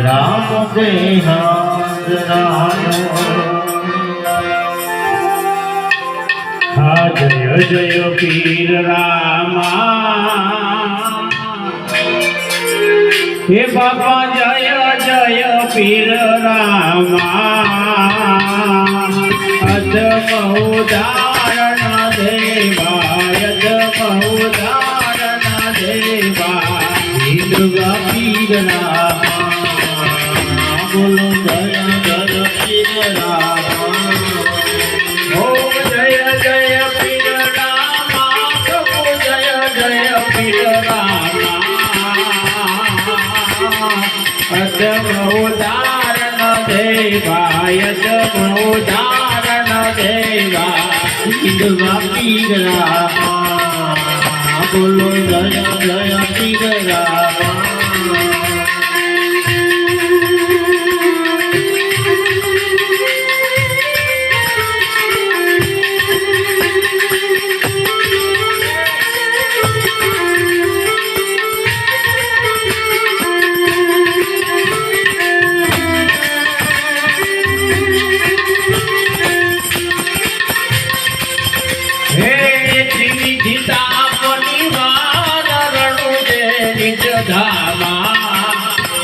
राम के नारायण। जय जय पीर रामा हे बाबा जय जय पीर रामा अदमुदारण देवा अदमुदारण देवा दुर्गा पीर रामा बोलो जय जय पीर रामा। ओ जय जय पीर रामा प्रभु जय जय पीर रामा अदमुदारण देवा अदमुदारण देवा दुर्गा पीर रामा बोलो जय जय पीर रामा।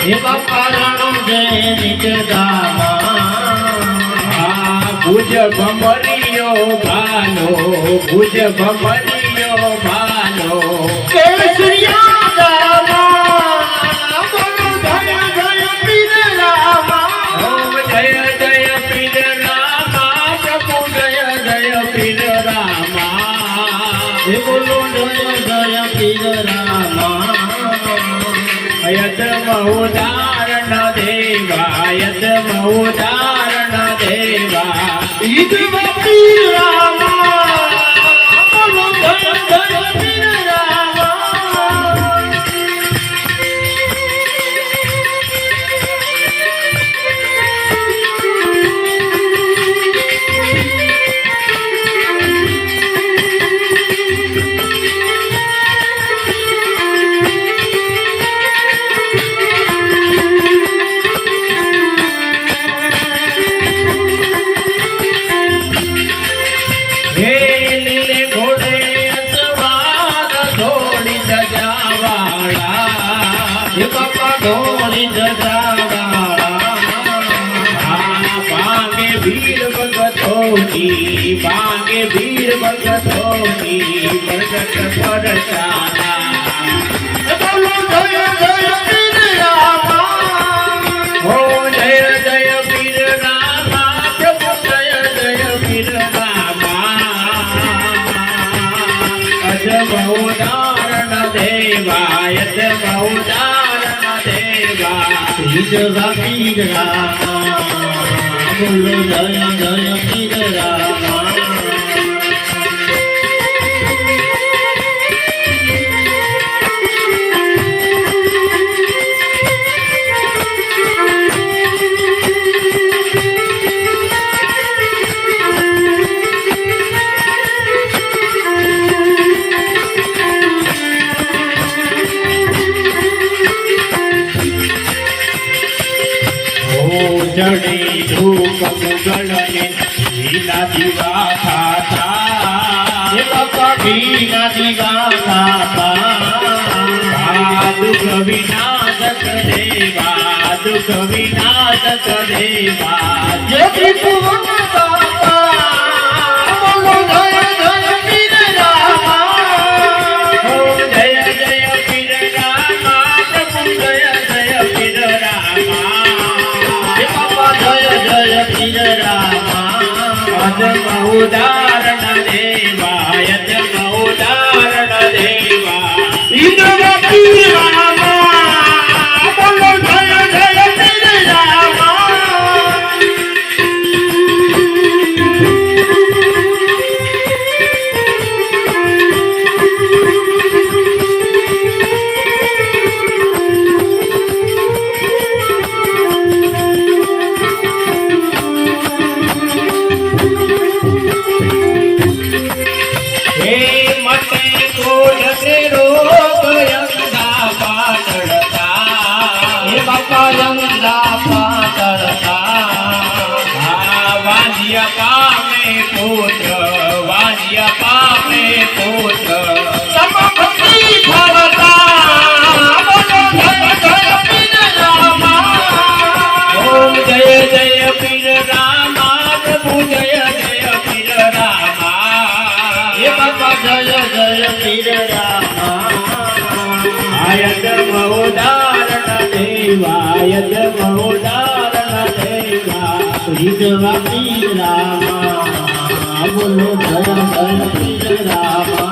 हे बापा रणु जय निज धामा भुज भमरियो भालो भुज भमरियो भालो केसरिया दामा बोलो जय जय पीर रामा। ओम जय जय पीर रामा प्रभु जय जय पीर रामा हे बोलो जय जय पीर रामा। यदमुदारण देवा यदमुदारण देवा दुर्गा पीर रामा बोलो जय जय पीर रामा। ढोली जगावाड़ा बांगे वीर भगतोनी बांगे वीर भगतोनी प्रगट परचाना बोलो जय जय पीर रामा। हो जय जय पीर रामा प्रभु जय जय पीर रामा अदमुदारण देवा अदमुदारण देवा दुर्गा पीर रामा बोलो जय जय पीर रामा। जड़ी धूप मुगलने ढीला दीवा खाता ये बाबा ढीला दीवा खाता दुख विनाशक देवा दुख विनाशक देवा जय त्रिभुवन दाता बोलो जय जय पीर रामा। हो जय जय पीर रामा प्रभु जय जय पीर रामा जय जय पीर रामा अदमुदारण देवा अदमुदारण देवा दुर्गा पीर रामा बोलो जय जय पीर रामा। યજ્ઞ ઉદાહરણ દેવા વિધવા પીર રામા બોલો જય જય પીર રામા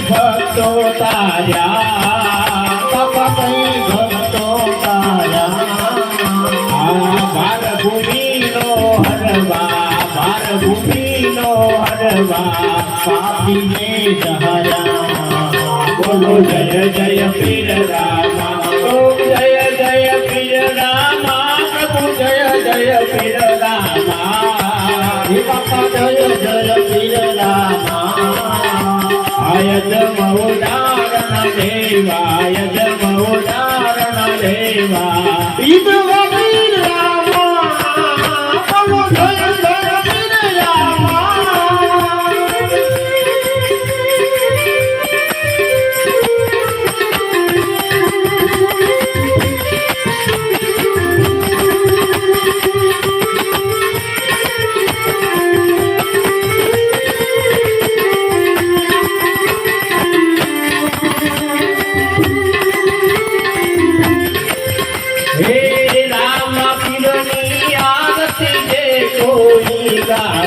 ભક્તો તાર્યા બાપા કઈ ભક્તો તાર્યા ભારભૂમિનો હરવા પાપીને સહાયા બોલો જય જય પીર રામા ઓમ જય જય પીર રામા પ્રભુ જય જય પીર રામા હે બાપા જય જય પીર રામા યજ્ઞ ઉદાહરણ દેવા યજ્ઞ ઉદાહરણ દેવા વિધવા પીર રામા બોલો જય જય પીર રામા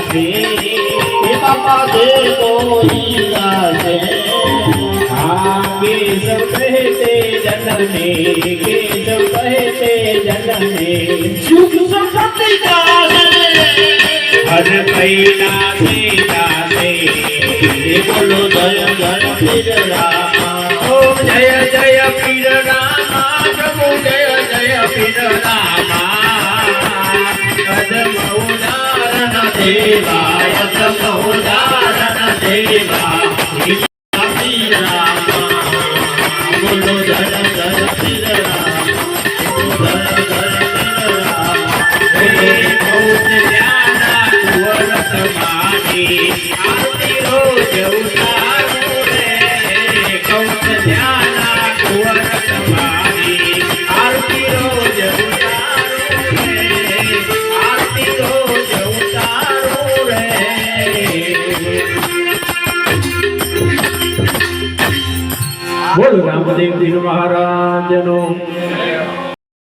हे बापा दे कोई गाजे आगे सब कहते जनने के सब कहते जनने सुख संपत्ति गाजे हर पैना से जाते बोलो जय जय पीर रामा ओम जय जय पीर रामा प्रभु जय जय पीर रामा कदम उदाहरण देवा यज्ञ उदाहरण देवा पीर रामा बोलो जय जय पीर रामा जय जय पीर रामा हे बहुत ज्ञाना कुंवर समाधि आरती रोज उतारू रे बहुत ज्ञाना कुंवर समाधि आरती रोज उतारू रे आरती रोज उतारू रे બોલ રામદેવજી મહારાજનો